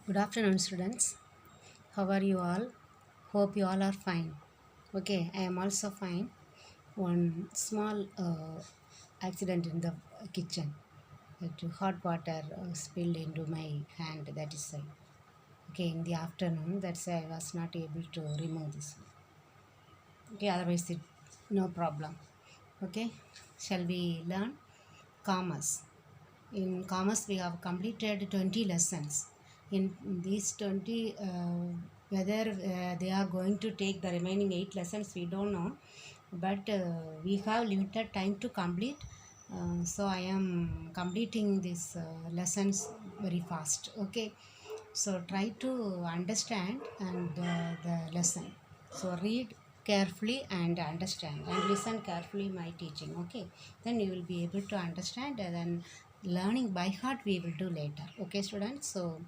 Good afternoon, students. How are you all? Hope you all are fine. Okay, I am also fine. One small accident in the kitchen. Hot water spilled into my hand. That is why. Okay, in the afternoon. That's why I was not able to remove this one. Okay, otherwise no problem. Okay, shall we learn commerce? In commerce, we have completed 20 lessons. In these 20, whether they are going to take the remaining 8 lessons, we don't know. But we have limited time to complete. So I am completing these lessons very fast. Okay. So try to understand and the lesson. So read carefully and understand and listen carefully my teaching. Okay, then you will be able to understand and then learning by heart we will do later. Okay, students. So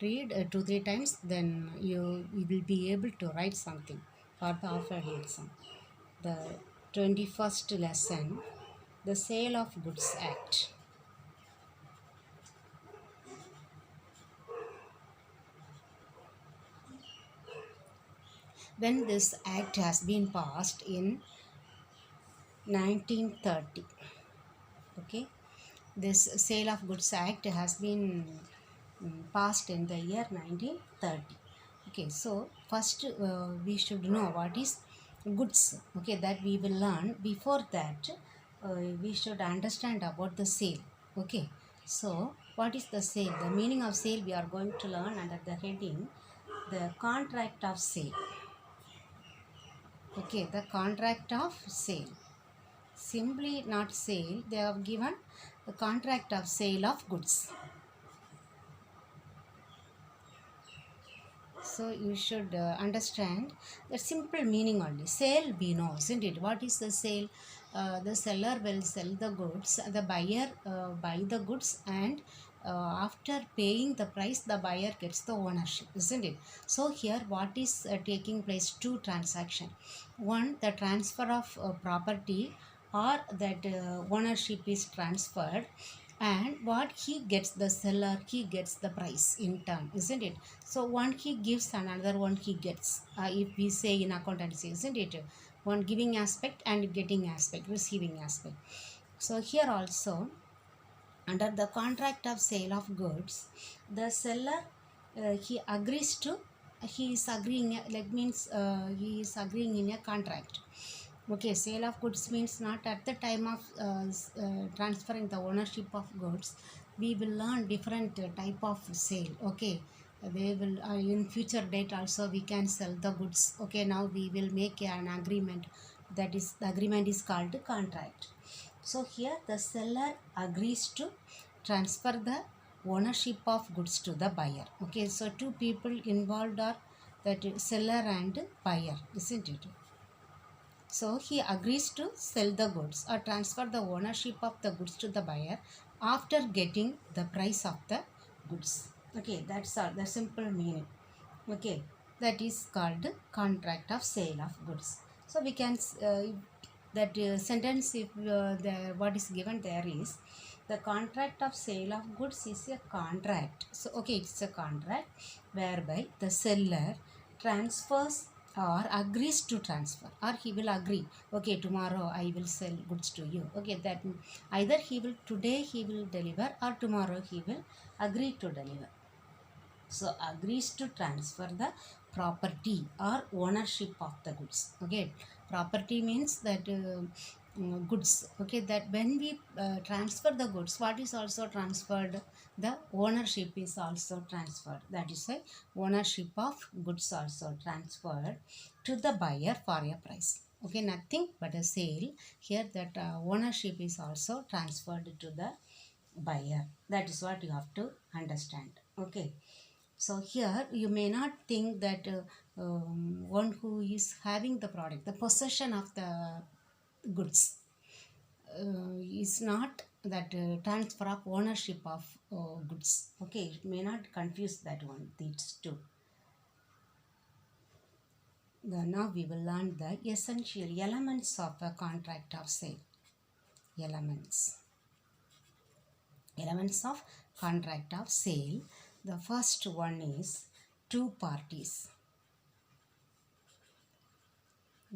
read 2 3 times, then you will be able to write something for the after exam. The 21st lesson, the Sale of Goods Act. When this act has been passed in 1930. Okay, this Sale of Goods Act has been passed in the year 1930. Okay, so first we should know what is goods. Okay, that we will learn. Before that, we should understand about the sale. Okay, so what is the sale? The meaning of sale we are going to learn under the heading the contract of sale. Okay, the contract of sale. Simply not sale, they have given the contract of sale of goods. So you should understand the simple meaning only. Sale we know, isn't it? What is the sale? The seller will sell the goods, the buyer buy the goods, and after paying the price, the buyer gets the ownership, isn't it? So here what is taking place? Two transaction. One, the transfer of property, or that ownership is transferred, and what he gets, the seller, he gets the price in turn, isn't it? So one he gives and another one he gets, if we say in accountancy, isn't it? One giving aspect and getting aspect, receiving aspect. So here also, under the contract of sale of goods, the seller he agrees to, he is agreeing, like means he is agreeing in a contract. Okay, sale of goods means not at the time of transferring the ownership of goods. We will learn different type of sale. Okay, they will in future date also we can sell the goods. Okay, now we will make an agreement. That is, the agreement is called contract. So here the seller agrees to transfer the ownership of goods to the buyer. Okay, so two people involved are that seller and buyer, isn't it? So he agrees to sell the goods or transfer the ownership of the goods to the buyer after getting the price of the goods. Okay, that's all the simple meaning. Okay, that is called contract of sale of goods. So we can that sentence, if what is given there is the contract of sale of goods is a contract. So okay, it's a contract whereby the seller transfers or agrees to transfer, or he will agree, okay, tomorrow I will sell goods to you. Okay, that either he will, today he will deliver, or tomorrow he will agree to deliver. So agrees to transfer the property or ownership of the goods. Okay, property means that goods. Okay, that when we transfer the goods, what is also transferred? The ownership is also transferred. That is why ownership of goods also transferred to the buyer for a price. Okay, nothing but a sale. Here that ownership is also transferred to the buyer. That is what you have to understand. Okay, so here you may not think that one who is having the product, the possession of the goods, is not that transfer of ownership of goods. Okay, may not confuse that one, these two. Now we will learn the essential elements of a contract of sale. Elements of contract of sale. The first one is two parties.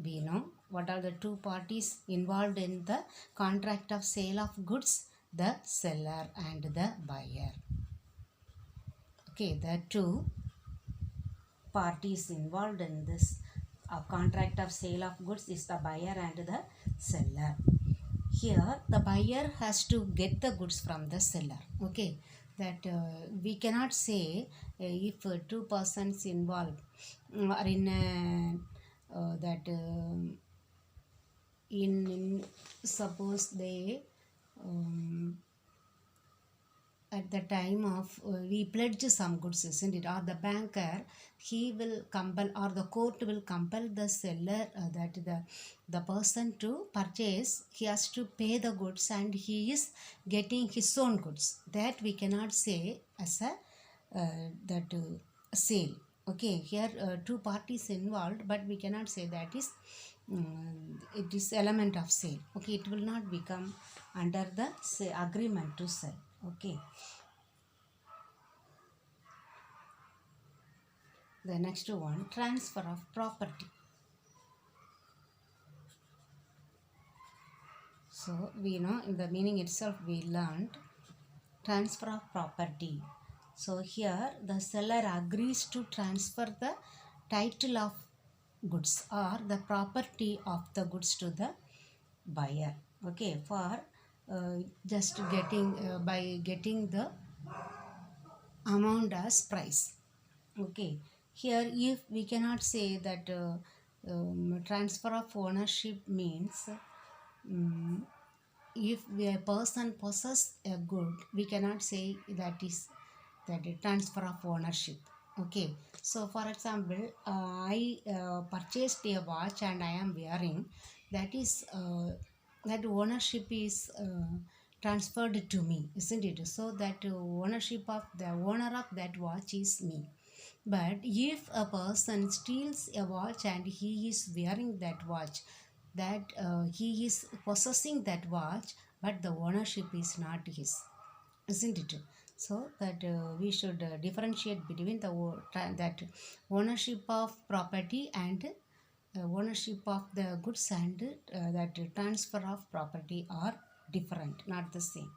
We know what are the two parties involved in the contract of sale of goods, the seller and the buyer. Okay, the two parties involved in this contract of sale of goods is the buyer and the seller. Here the buyer has to get the goods from the seller. Okay, that we cannot say if two persons involved are in that in suppose they at the time of we pledge some goods, isn't it, or the banker, he will compel or the court will compel the seller that the person to purchase, he has to pay the goods and he is getting his own goods. That we cannot say as a that sale. Okay, here two parties involved, but we cannot say that is it is element of sale. Okay, it will not become under the say agreement to sell. Okay, the next one, transfer of property. So we know in the meaning itself we learned transfer of property. So here the seller agrees to transfer the title of goods or the property of the goods to the buyer. Okay, for just getting by getting the amount as price. Okay, here if we cannot say that transfer of ownership means if a person possesses a good, we cannot say that is that a transfer of ownership. Okay, so for example, I purchased a watch and I am wearing, that is that ownership is transferred to me, isn't it? So that ownership of the owner of that watch is me. But if a person steals a watch and he is wearing that watch, that he is possessing that watch, but the ownership is not his, isn't it? So that we should differentiate between the that ownership of property and ownership of the goods and that transfer of property are different, not the same.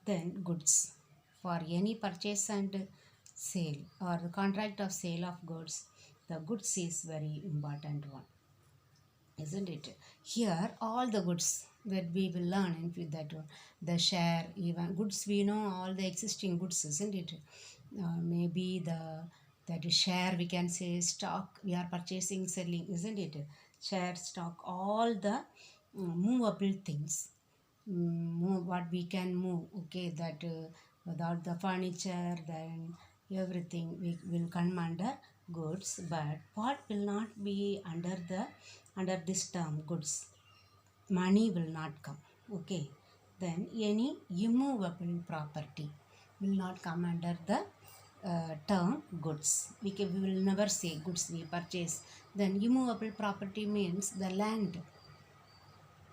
Then goods, for any purchase and sale or the contract of sale of goods, the goods is very important one, isn't it? Here all the goods that we will learn in with that one, the share, even goods, we know all the existing goods, isn't it? Maybe the that is share, we can say stock, we are purchasing selling, isn't it? Share, stock, all the movable things, move what we can move. Okay, that without the furniture, then everything we will come under goods. But what will not be under the under this term goods? Money will not come. Okay, then any immovable property will not come under the term goods. We will never say goods we purchase. Then immovable property means the land,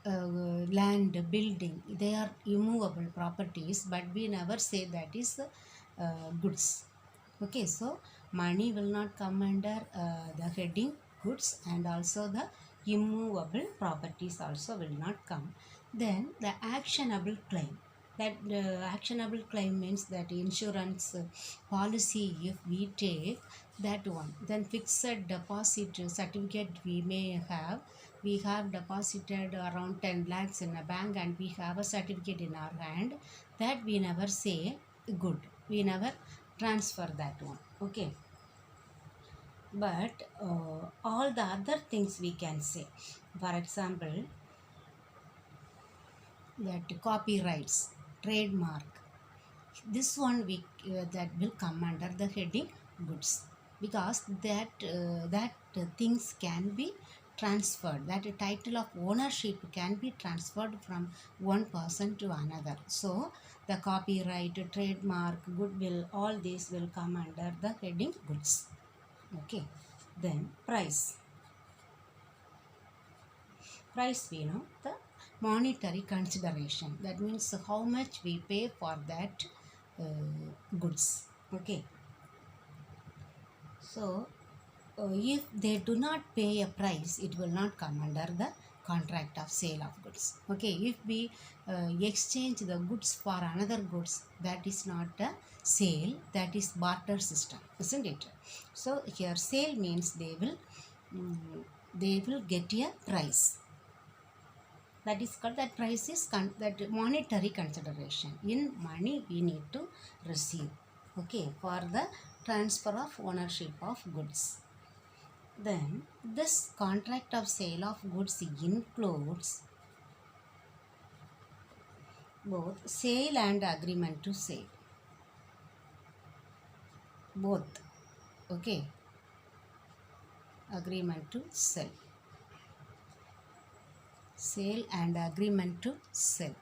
land, building, they are immovable properties, but we never say that is goods. Okay, so money will not come under the heading goods, and also the immovable properties also will not come. Then the actionable claim, that actionable claim means that insurance policy if we take that one. Then fixed deposit certificate we may have, we have deposited around 10 lakhs in a bank and we have a certificate in our hand, that we never say good, we never transfer that one. Okay, but all the other things we can say. For example, that copyrights, trademark, this one we that will come under the heading goods, because that things can be transferred, that title of ownership can be transferred from one person to another. So the copyright, trademark, goodwill, all these will come under the heading goods. Okay, then price we know the monetary consideration, that means how much we pay for that goods. Okay, so if they do not pay a price, it will not come under the contract of sale of goods. Okay, if we exchange the goods for another goods, that is not a sale, that is barter system, isn't it? So here sale means they will get a price. That is called, that price is that monetary consideration. In money we need to receive, okay, for the transfer of ownership of goods. Then this contract of sale of goods includes both sale and agreement to sale, both. Okay, agreement to sell, sale and agreement to sell.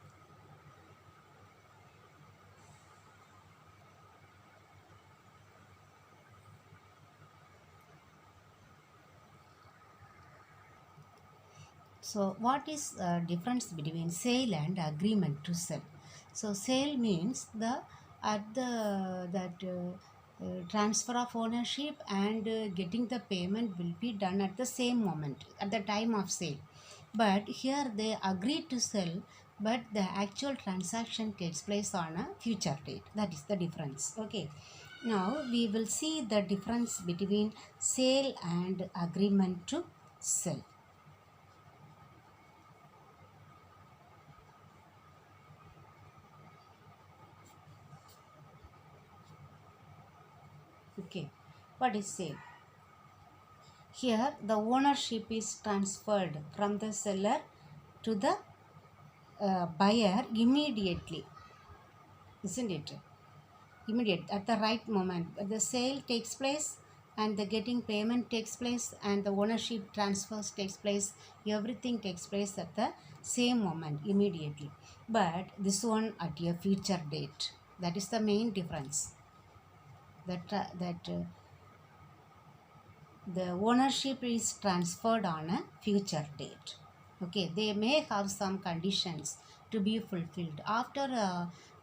So what is difference between sale and agreement to sell? So sale means the at the that transfer of ownership and getting the payment will be done at the same moment at the time of sale. But here they agree to sell, but the actual transaction takes place on a future date. That is the difference. Okay. Now we will see the difference between sale and agreement to sell. Okay, what is sale? Here the ownership is transferred from the seller to the buyer immediately, isn't it? Immediate, at the right moment. The sale takes place and the getting payment takes place and the ownership transfers takes place. Everything takes place at the same moment, immediately. But this one at a future date. That is the main difference. That the ownership is transferred on a future date. Okay, they may have some conditions to be fulfilled. After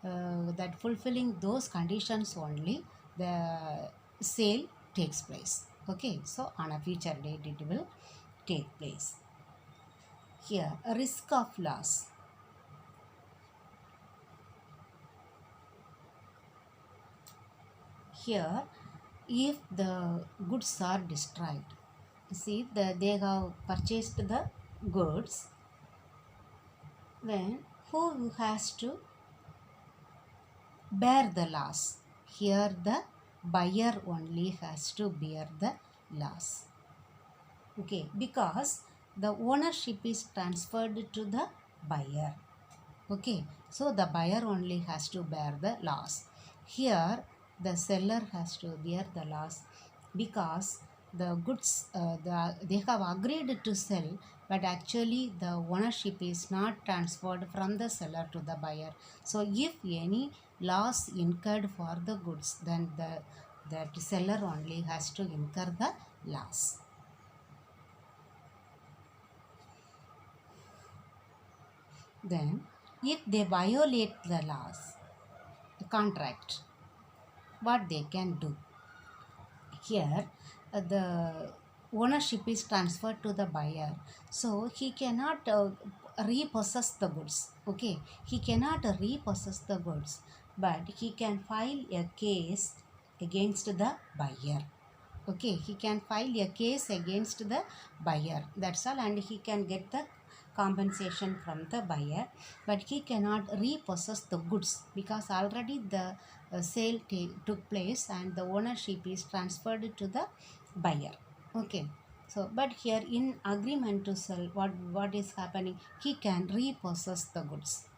that fulfilling those conditions only, the sale takes place. Okay, so on a future date it will take place. Here, a risk of loss. Here, if the goods are destroyed, see they have purchased the goods, then who has to bear the loss? Here the buyer only has to bear the loss. Okay, because the ownership is transferred to the buyer. Okay, so the buyer only has to bear the loss. Here the seller has to bear the loss because the goods they have agreed to sell, but actually the ownership is not transferred from the seller to the buyer. So if any loss incurred for the goods, then that seller only has to incur the loss. Then if they violate the laws, the contract, what they can do? Here the ownership is transferred to the buyer, so he cannot repossess the goods. Okay, he cannot repossess the goods, but he can file a case against the buyer. Okay, he can file a case against the buyer, that's all, and he can get the compensation from the buyer, but he cannot repossess the goods because already the sale took place and the ownership is transferred to the buyer. Okay, so but here in agreement to sell, what is happening, he can repossess the goods,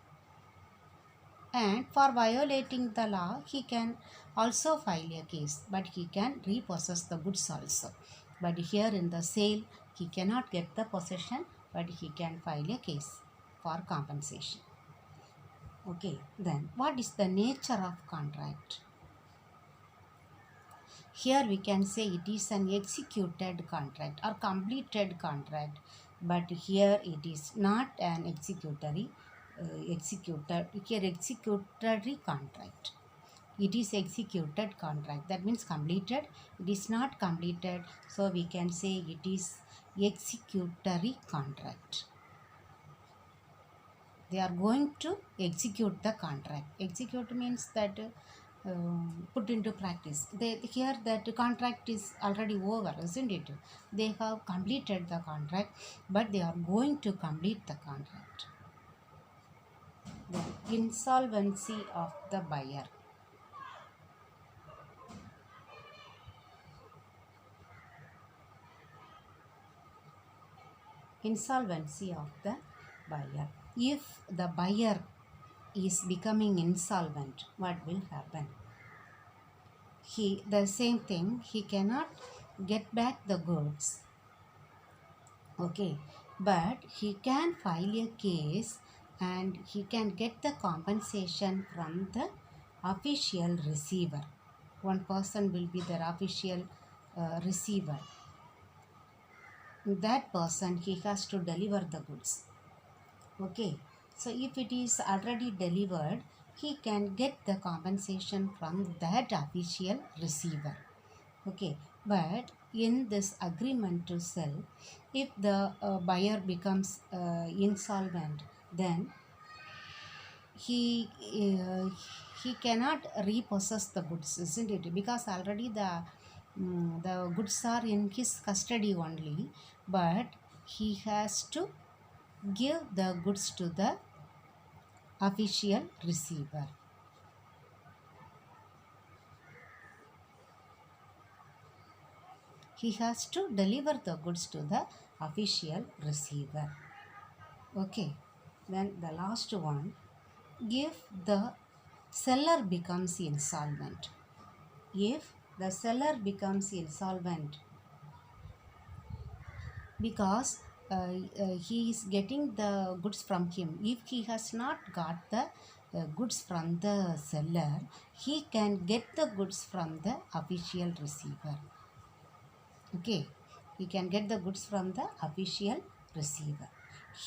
and for violating the law he can also file a case, but he can repossess the goods also. But here in the sale he cannot get the possession, but he can file a case for compensation. Okay, then what is the nature of contract? Here we can say it is an executed contract or completed contract, but here it is not an executory contract. it is executed contract. That means completed. It is not completed, so we can say it is executory contract. They are going to execute the contract. Execute means that put into practice. They here that contract is already over, isn't it? They have completed the contract, but they are going to complete the contract. The insolvency of the buyer. Insolvency of the buyer. If the buyer is becoming insolvent, what will happen? The same thing, he cannot get back the goods, okay, but he can file a case and he can get the compensation from the official receiver. One person will be the official receiver. That person, he has to deliver the goods, okay. So if it is already delivered, he can get the compensation from that official receiver, okay. But in this agreement to sell, if the buyer becomes insolvent, then he uh, he cannot repossess the goods, isn't it? Because already the goods are in his custody only, but he has to give the goods to the official receiver. He has to deliver the goods to the official receiver, okay. Then the last one, if the seller becomes insolvent. If the seller becomes insolvent because he is getting the goods from him, if he has not got the goods from the seller, he can get the goods from the official receiver, okay. He can get the goods from the official receiver.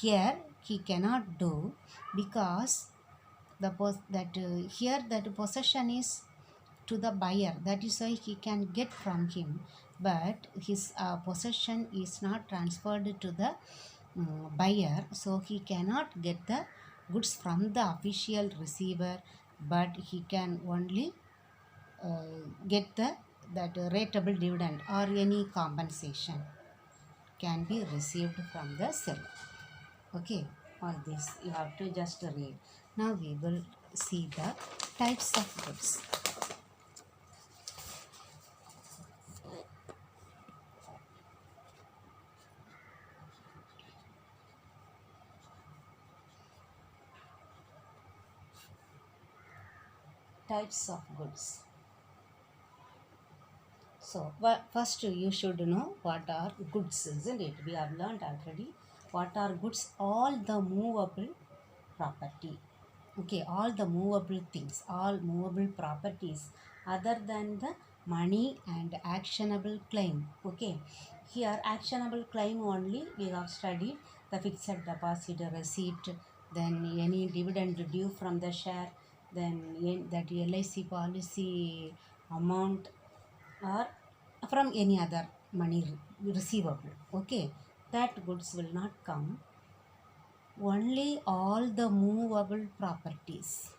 Here he cannot do, because here that possession is to the buyer, that is why he can get from him, but his possession is not transferred to the buyer, so he cannot get the goods from the official receiver, but he can only get that rateable dividend or any compensation can be received from the seller, okay. All this you have to just read. Now we will see the types of goods. Types of goods. So, first you should know what are goods, isn't it? We have learned already what are goods. All the movable property. Okay, all the movable things, all movable properties other than the money and actionable claim. Okay, here actionable claim only we have studied the fixed deposit receipt, then any dividend due from the share, then that LIC policy amount, or from any other money receivable, okay. That goods will not come. Only all the movable properties.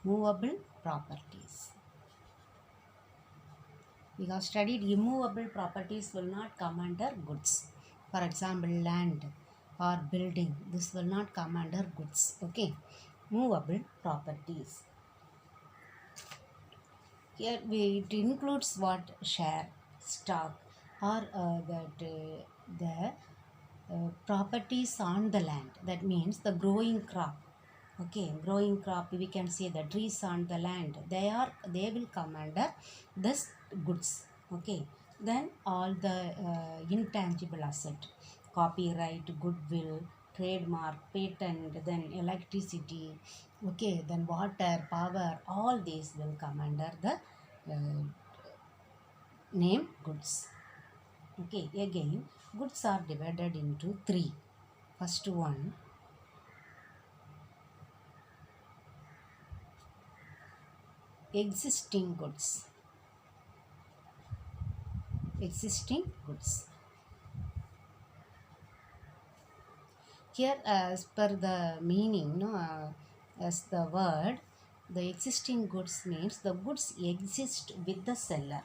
Movable properties, we have studied immovable properties will not come under goods. For example, land or building, this will not come under goods, okay. Movable properties, here it includes what? Share, stock, or the properties on the land. That means the growing crop, okay. Growing crop, we can say the trees on the land, they will come under this goods, okay. Then all the intangible asset, copyright, goodwill, trademark, patent, then electricity, okay, then water, power, all these will come under the name goods, okay. Again, goods are divided into three. First one, existing goods. Existing goods. Here, as per the meaning, no, as the word, the existing goods means the goods exist with the seller,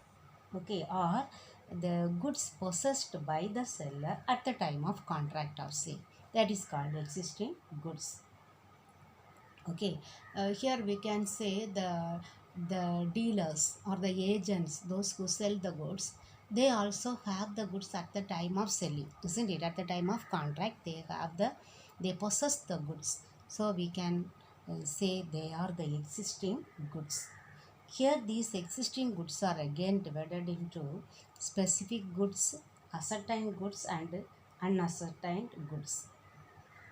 okay, or the goods possessed by the seller at the time of contract of sale. That is called existing goods. Okay, here we can say the dealers or the agents, those who sell the goods, they also have the goods at the time of selling, isn't it? At the time of contract, they possess the goods. So we can say they are the existing goods. Here, these existing goods are again divided into specific goods, ascertained goods, and unascertained goods.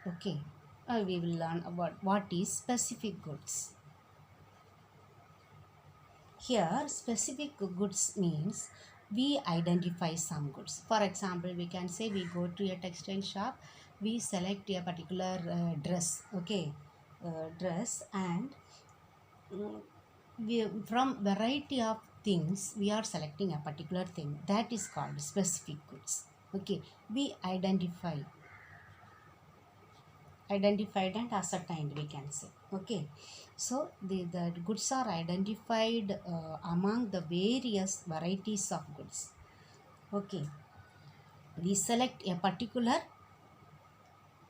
Okay, we will learn about what is specific goods. Here, specific goods means we identify some goods. For example, we can say we go to a textile shop, we select a particular dress, okay, dress, and mm, from variety of things we are selecting a particular thing, that is called specific goods. Okay, we identified and ascertained, we can say. Okay, so the goods are identified among the various varieties of goods. Okay, we select a particular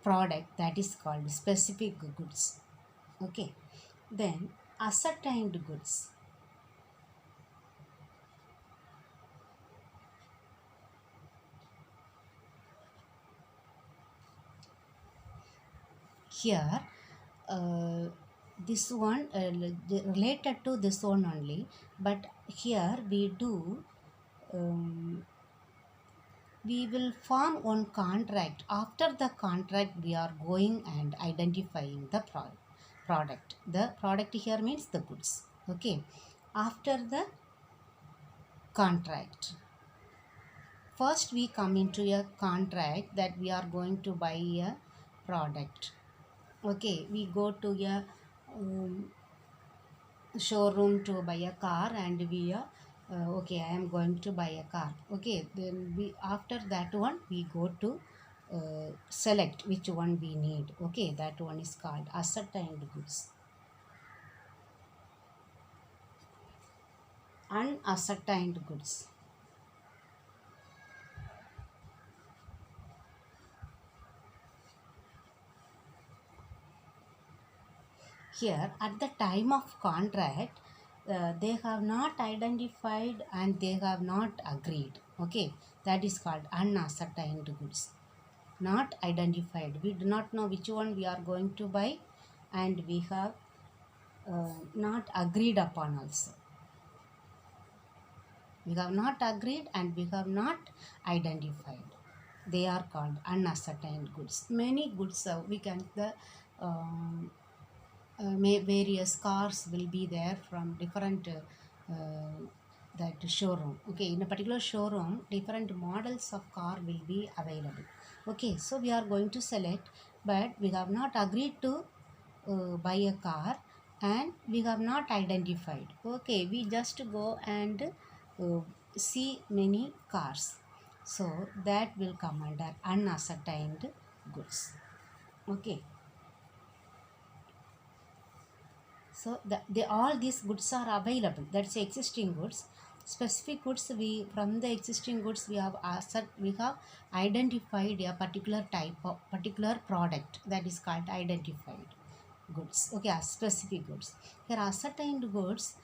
product, that is called specific goods. Okay, then ascertained goods. Here, uh, this one related to this one only, but here we do um, we will form one contract. After the contract, we are going and identifying the product. The product here means the goods. Okay, after the contract, first we come into a contract that we are going to buy a product. Okay, we go to a um, showroom to buy a car, and we are okay, I am going to buy a car. Okay, then we, after that one, we go to select which one we need. Okay, that one is called ascertained goods. Unascertained goods. Here, at the time of contract, they have not identified and they have not agreed. Okay, that is called unascertained goods. Not identified. We do not know which one we are going to buy, and we have not agreed upon also. We have not agreed and we have not identified. They are called unascertained goods. Many goods we can the um, various cars will be there from different that showroom. Okay, in a particular showroom, different models of car will be available. Okay, so we are going to select, but we have not agreed to buy a car, and we have not identified. Okay, we just go and uh, see many cars, so that will come under unascertained goods. Okay, so all these goods are available. That's existing goods. Specific goods, we from the existing goods we have we have identified a particular type of particular product, that is called identified goods. Okay, specific goods. Here ascertained goods,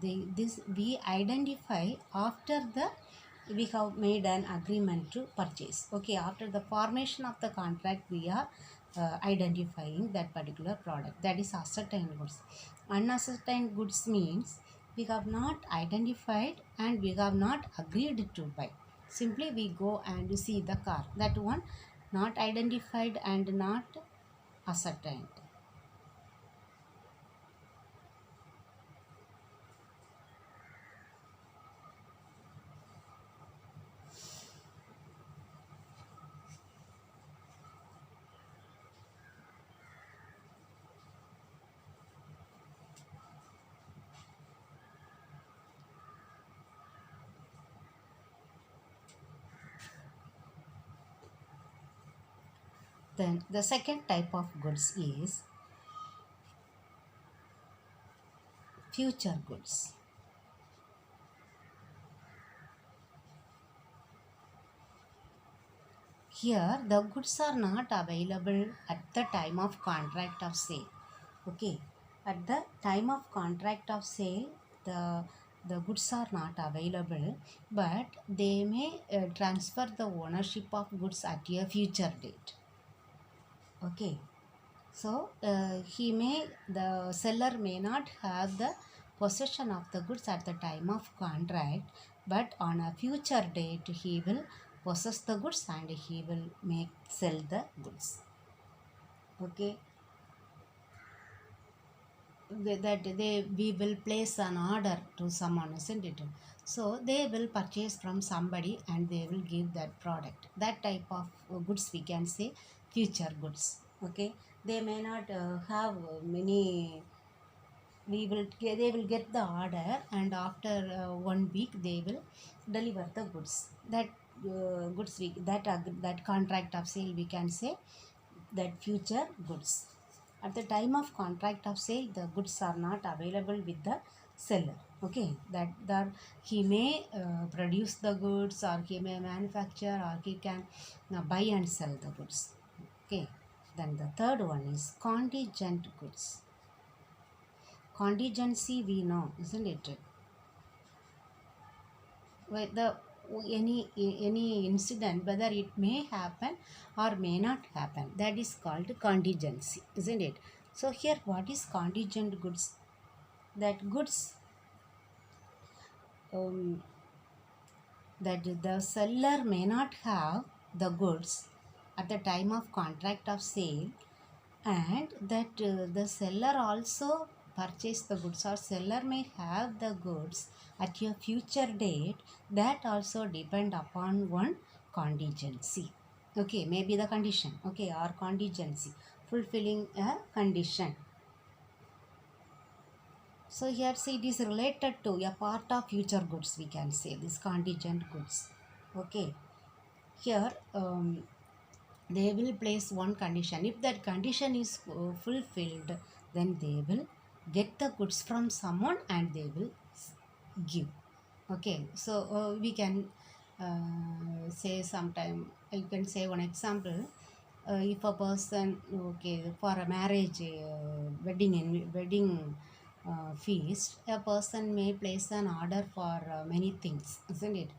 this we identify after the we have made an agreement to purchase. Okay, after the formation of the contract, we are identifying that particular product, that is ascertained goods. Unascertained goods means we have not identified and we have not agreed to buy. Simply we go and see the car, that one not identified and not ascertained. Then the second type of goods is future goods. Here the goods are not available at the time of contract of sale. Okay, at the time of contract of sale, the goods are not available, but they may transfer the ownership of goods at a future date. Okay, so the seller may not have the possession of the goods at the time of contract, but on a future date he will possess the goods and he will make sell the goods. Okay, that they we will place an order to someone, isn't it? So they will purchase from somebody and they will give that product. That type of goods we can say future goods. Okay, they may not have many. They will get the order, and after 1 week they will deliver the goods. That goods we that contract of sale we can say that future goods. At the time of contract of sale, the goods are not available with the seller. Okay, that he may produce the goods, or he may manufacture, or he can buy and sell the goods. Okay, then the third one is contingent goods. Contingency we know, isn't it? The any incident, whether it may happen or may not happen, that is called contingency, isn't it? So here, what is contingent goods? That goods um, that the seller may not have the goods at the time of contract of sale, and that the seller also purchase the goods, or seller may have the goods at a future date. That also depend upon one contingency. Okay, maybe the condition, okay, or contingency, fulfilling a condition. So here see, it is related to a part of future goods, we can say this contingent goods. Okay, here they will place one condition. If that condition is fulfilled, then they will get the goods from someone and they will give. Okay, so we can say sometime, you can say one example. If a person, okay, for a marriage wedding feast, a person may place an order for many things, isn't it?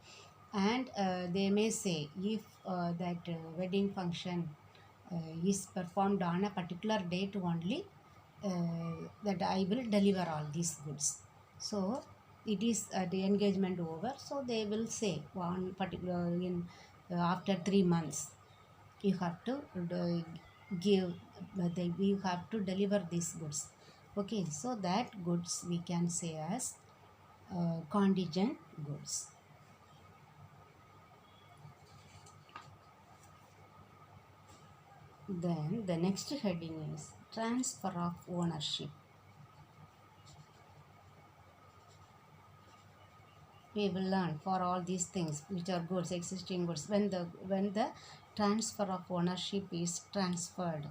And they may say, if that wedding function is performed on a particular date only, that I will deliver all these goods. So it is the engagement over, so they will say one particular in after 3 months you have to give, you have to deliver these goods. Okay, so that goods we can say as contingent goods. Then the next heading is transfer of ownership. We will learn for all these things which are goods, existing goods, when the transfer of ownership is transferred.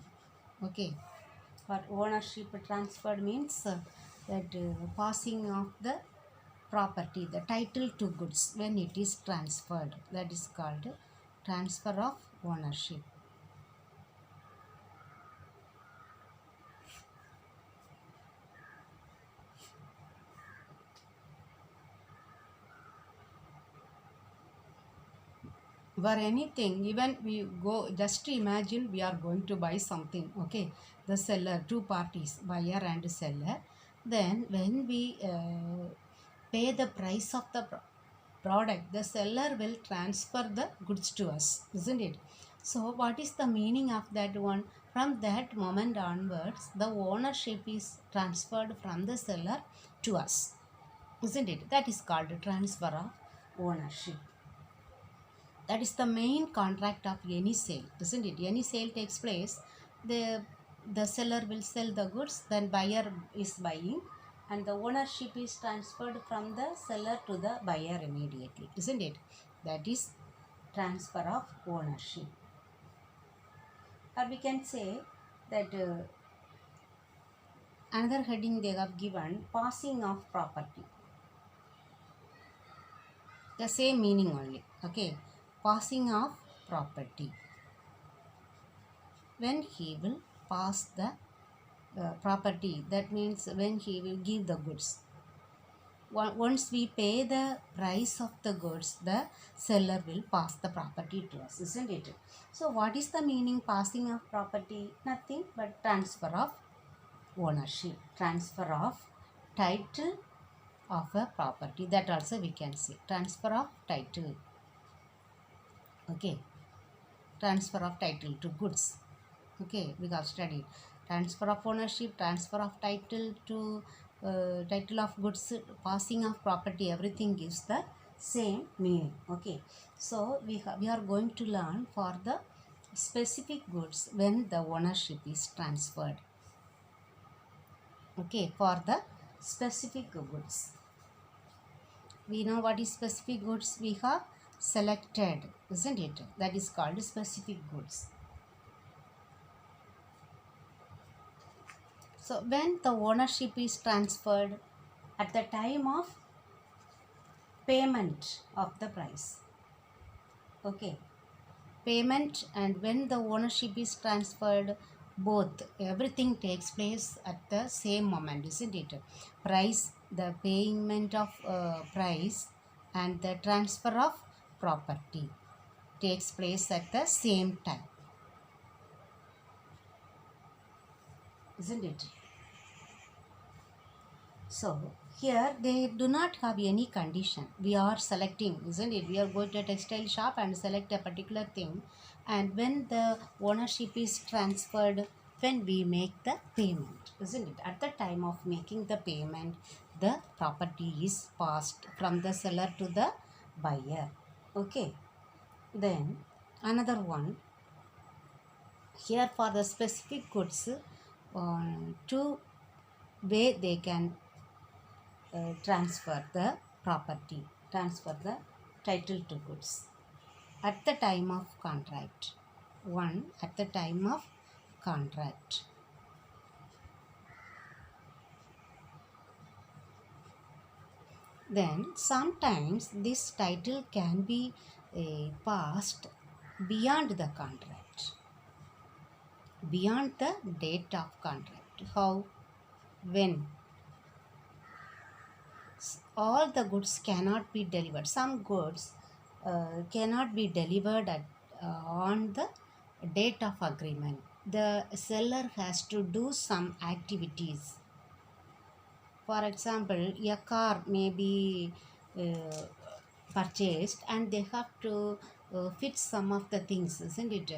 Okay, for ownership transferred means that passing of the property, the title to goods, when it is transferred, that is called transfer of ownership. For anything, even we go, just imagine we are going to buy something. Okay, the seller, two parties, buyer and seller. Then when we pay the price of the product, the seller will transfer the goods to us, isn't it? So what is the meaning of that one? From that moment onwards, the ownership is transferred from the seller to us, isn't it? That is called transfer of ownership. That is the main contract of any sale, isn't it? Any sale takes place, the seller will sell the goods, then buyer is buying, and the ownership is transferred from the seller to the buyer immediately, isn't it? That is transfer of ownership. Or we can say that another heading they have given, passing of property. The same meaning only. Okay, passing of property. When he will pass the property, that means when he will give the goods. Once we pay the price of the goods, the seller will pass the property to us, isn't it? So what is the meaning passing of property? Nothing but transfer of ownership, transfer of title of a property. That also we can say transfer of title. Okay, transfer of title to goods. Okay, we have studied transfer of ownership, transfer of title to title of goods, passing of property, everything gives the same meaning. Okay, so we are going to learn for the specific goods when the ownership is transferred. Okay, for the specific goods, we know what is specific goods. We have selected, isn't it? That is called specific goods. So when the ownership is transferred at the time of payment of the price. Okay, payment and when the ownership is transferred, both everything takes place at the same moment, isn't it? Price, the payment of price and the transfer of property takes place at the same time, isn't it? So here they do not have any condition. We are selecting, isn't it? We are going to a textile shop and select a particular thing, and when the ownership is transferred, when we make the payment, isn't it? At the time of making the payment, the property is passed from the seller to the buyer. Okay. Then another one, here for the specific goods, two way they can transfer the property, transfer the title to goods. At the time of contract. One, at the time of contract. Then sometimes this title can be passed beyond the contract, beyond the date of contract. How? When all the goods cannot be delivered. Some goods cannot be delivered on the date of agreement. The seller has to do some activities. For example, a car may be uh, purchased and they have to fit some of the things, isn't it?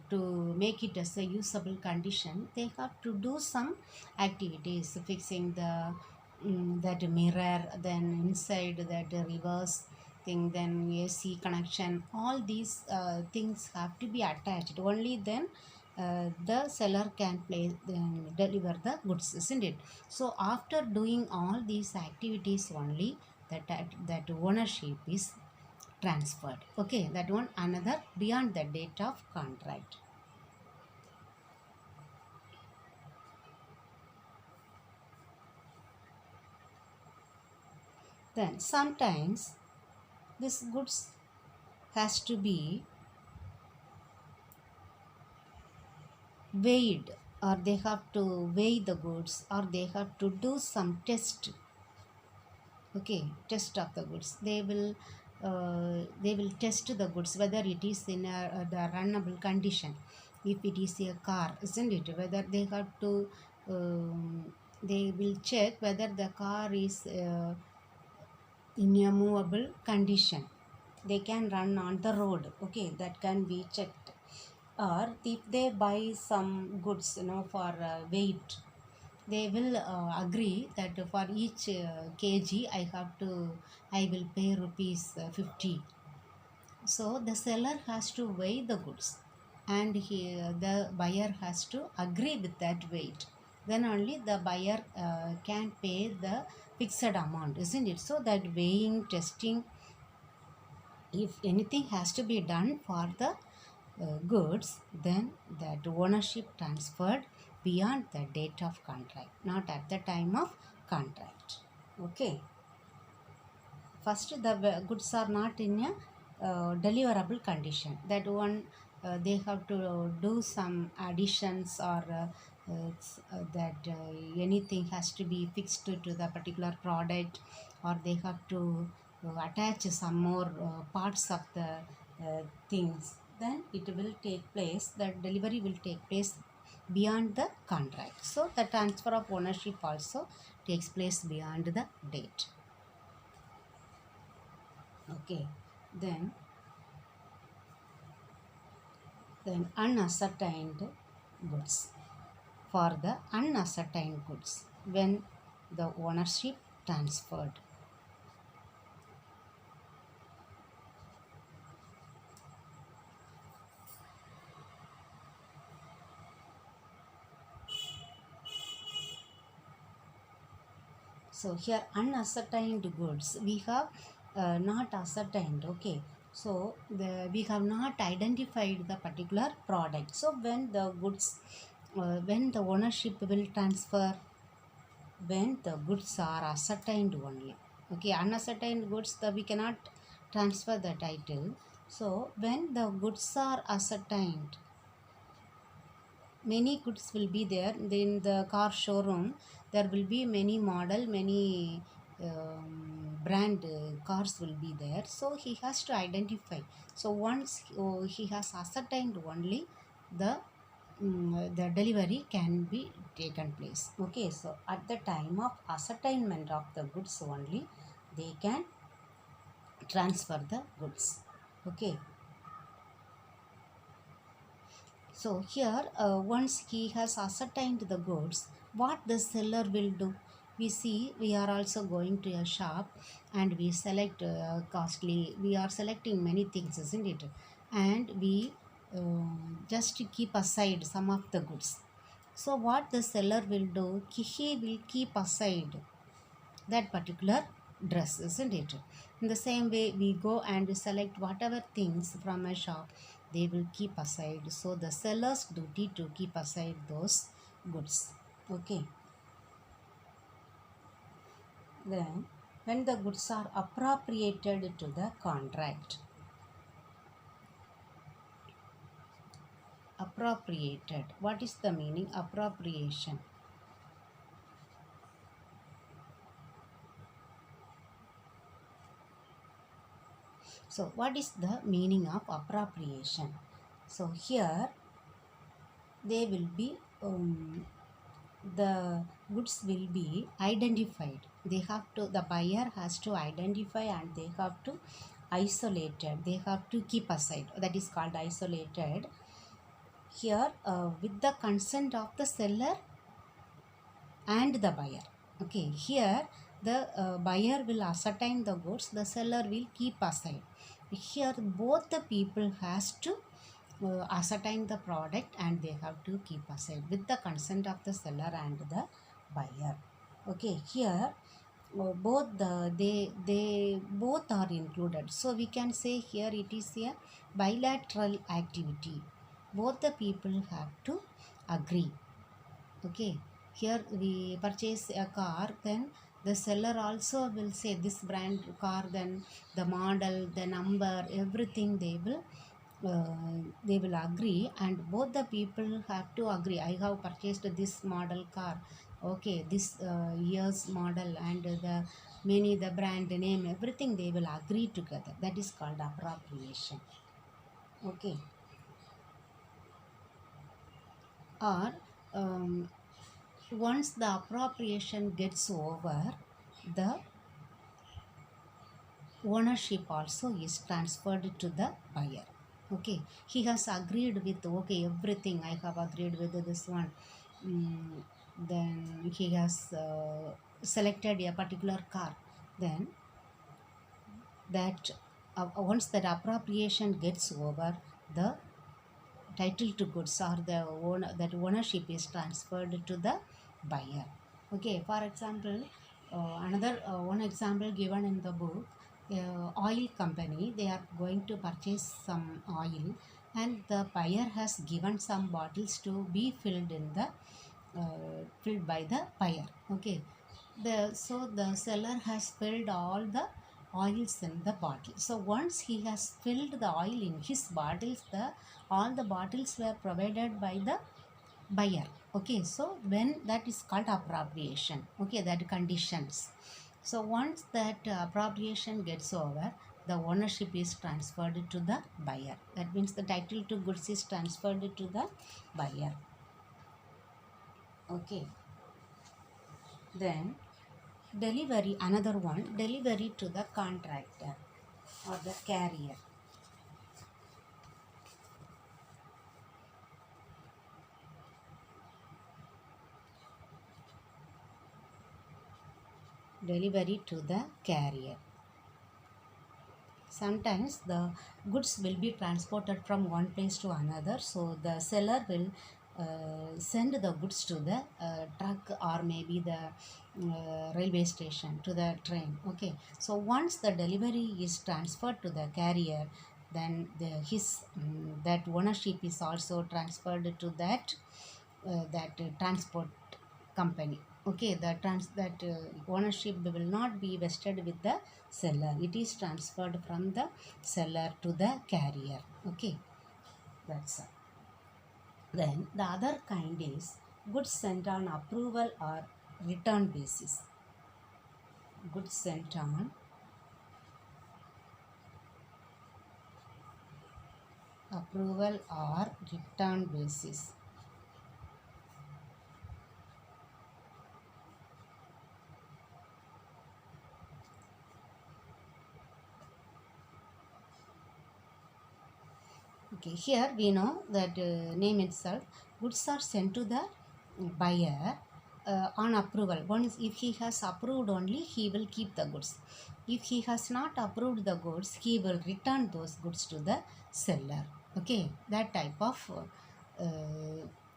To make it as a usable condition, they have to do some activities, fixing the that mirror, then inside that reverse thing, then AC connection. All these things have to be attached. Only then the seller can deliver the goods, isn't it? So after doing all these activities only, that ownership is transferred. Okay, that one another beyond the date of contract. Then sometimes this goods has to be weighed, or they have to weigh the goods, or they have to do some test. Okay, test of the goods. They will test the goods whether it is in the runnable condition. If it is a car, isn't it? Whether they have to they will check whether the car is in a movable condition. They can run on the road. Okay, that can be checked. Or if they buy some goods, for weight, they will agree that for each kg I will pay rupees 50. So the seller has to weigh the goods, and the buyer has to agree with that weight. Then only the buyer can pay the fixed amount, isn't it? So that weighing, testing, if anything has to be done for the goods, then that ownership transferred beyond the date of contract, not at the time of contract. Okay. First, the goods are not in a deliverable condition. That one, they have to do some additions, or that anything has to be fixed to the particular product, or they have to attach some more parts of the things. Then it will take place, the delivery will take place beyond the contract. So the transfer of ownership also takes place beyond the date. Okay. then Unascertained goods. For the unascertained goods, when the ownership transferred. So here unascertained goods, we have not ascertained. Okay. So we have not identified the particular product. So when the goods, when the ownership will transfer, when the goods are ascertained only. Okay, unascertained goods, we cannot transfer the title. So when the goods are ascertained, many goods will be there in the car showroom. There will be many model, many brand cars will be there. So he has to identify. So once he has ascertained only, the delivery can be taken place. Okay, so at the time of ascertainment of the goods only, they can transfer the goods. Okay. So here, once he has ascertained the goods, what the seller will do? We see, we are also going to a shop and we select costly. We are selecting many things, isn't it? And we just keep aside some of the goods. So what the seller will do? He will keep aside that particular dress, isn't it? In the same way, we go and select whatever things from a shop, they will keep aside. So the seller's duty to keep aside those goods. Okay. Then when the goods are appropriated to the contract. Appropriated. What is the meaning? Appropriation. So what is the meaning of appropriation? So here they will be the goods will be identified. They have to, the buyer has to identify, and they have to isolated, they have to keep aside. That is called isolated. Here with the consent of the seller and the buyer. Okay, here the buyer will ascertain the goods, the seller will keep aside. Here both the people has to ascertain the product, and they have to keep aside with the consent of the seller and the buyer. Okay, here both they both are included. So we can say here it is a bilateral activity. Both the people have to agree. Okay, here we purchase a car, then the seller also will say this brand car, then the model, the number, everything they will agree, and both the people have to agree. I have purchased this model car. Okay, this year's model, and the brand name, everything they will agree together. That is called appropriation. Okay. Or once the appropriation gets over, the ownership also is transferred to the buyer. Okay, he has agreed with, okay, everything I have agreed with this one. Then he has selected a particular car. Then that once that appropriation gets over, the title to goods, or the that ownership is transferred to the buyer. Okay, for example, another one example given in the book, oil company, they are going to purchase some oil, and the buyer has given some bottles to be filled in the filled by the buyer. Okay, the seller has filled all the oils in the bottle. So once he has filled the oil in his bottles, the all the bottles were provided by the buyer. Okay, so when that is called appropriation. Okay, that conditions. So once that appropriation gets over, the ownership is transferred to the buyer. That means the title to goods is transferred to the buyer. Okay, then delivery, another one, delivery to the contractor or the carrier. Delivery to the carrier. Sometimes the goods will be transported from one place to another, so the seller will send the goods to the truck or maybe the railway station, to the train. Okay, so once the delivery is transferred to the carrier, then that ownership is also transferred to that transport company. Okay, that ownership will not be vested with the seller. It is transferred from the seller to the carrier. Okay, that's all. Then the other kind is goods sent on approval or return basis. Goods sent on approval or return basis. Okay, here we know that name itself, goods are sent to the buyer on approval. One is if he has approved only, he will keep the goods. If he has not approved the goods, he will return those goods to the seller. Okay, that type of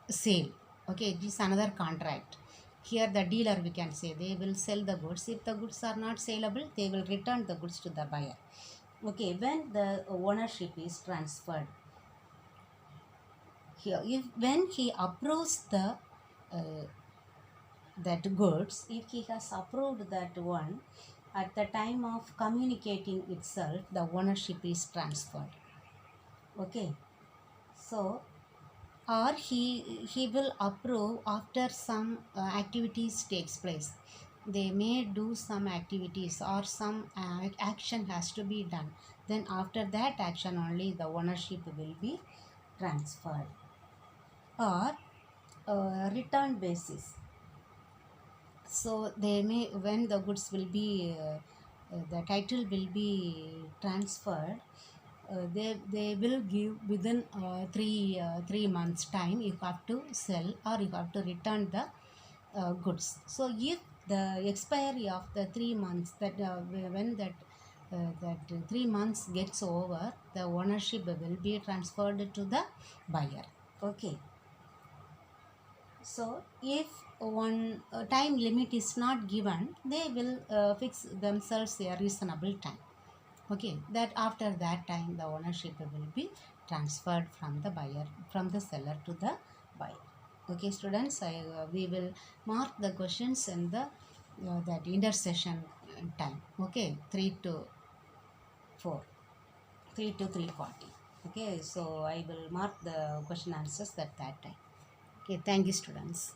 sale. Okay, this is another contract. Here the dealer, we can say, they will sell the goods. If the goods are not saleable, they will return the goods to the buyer. Okay, when the ownership is transferred, here when he approves the uh, that goods, if he has approved that one, at the time of communicating itself, the ownership is transferred. Okay, so or he will approve after some activities takes place. They may do some activities or some action has to be done, then after that action only the ownership will be transferred. Or return basis. So they may, when the goods will be the title will be transferred, they will give within 3 months time you have to sell or you have to return the goods. So if the expiry of the 3 months, that when that 3 months gets over, the ownership will be transferred to the buyer. Okay, so if one time limit is not given, they will fix themselves a reasonable time. Okay, that after that time the ownership will be transferred from the buyer, from the seller to the buyer. Okay, students, we will mark the questions in the that intercession time. Okay, 3 to 4, 3 to 3:40. Okay, so I will mark the question answers at that time. Okay, thank you, students.